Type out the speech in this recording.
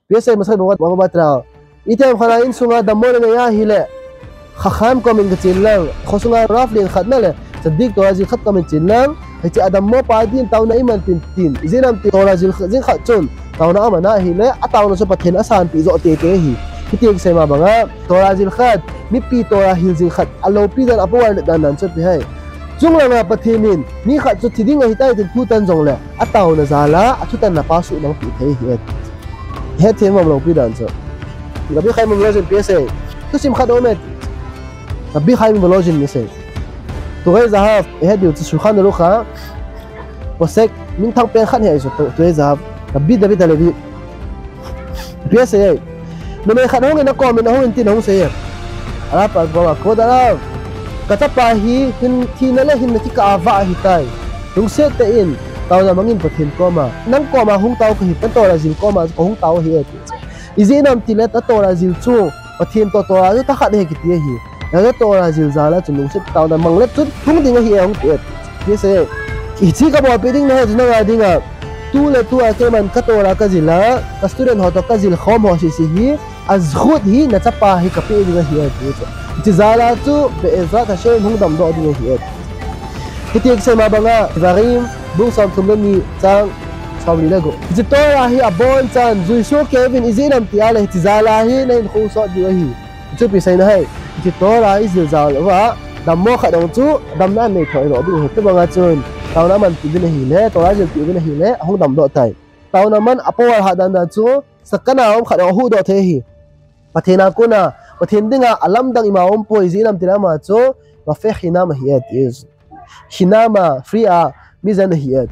PSA masak nungat mama batra item khana in sunga damon nga ya hile khakham comment ka chinlang khosunga roughly khatna le sadik to azil khat comment chinlang heci adam mo padin taw na iman tin izinam ti to azil jing khat chun taw na amana hile ataw na so pathen asan pi zo te hi hitig sai ma banga to azil khat mi pi to hil jing khat alo pi dan apawar dan dan chot pi hai chung la nga pathemin ni khat chu thiding a hitai tin putan jong le ataw na zala achutan na pasu nang pi thei hi he the mam lo pi dan cho gabi khai mam lojin PSA tu sim khat omet gabi khai mam lojin ni se tu gai zahab he diu chu khan ro kha posek min thang pen khan he so tu gai zahab gabi dabi dalebi PSA no me khan hong na comment hong tin hong se ala pa ko da katapa hi hin thina le hin ti ka ava hi tai tung se te in taw na mangin pathin koma nang koma hung taw ka hi pan tora jil koma ko hung taw hi izinam tilet ta tora jil chu pathin to tora ta khat he ki ti hi na tora jil zala chunung se taw na manglet chu thung ding hi hong te ti se ichi ka bo peding na jna ga dinga tu le tu a ke man ka tora ka jila ka student ho to ka jil khom ho si hi azkhut hi na chapa hi ka pe dinga hi ti zala chu be ezat ha shem hung dam do dinga hi hitik se ma banga varim bung sam tumni chang sawli lago jitora hi abon chan juiso kevin izinam tiala hi zala hi nen khu so di hi chu pi sai na hai jitora hi zil wa dammo khadong chu damna nei thoi ro bi he banga chun tawna man ti bin hi le tora jil ti bin hi le hong dam do tai tawna man apawar hadan da chu sakana om khadong hu do the hi pathena kuna pathen dinga alam dang imaom po izinam tirama chu wa fe khina ma hi is hinama free a mizan hi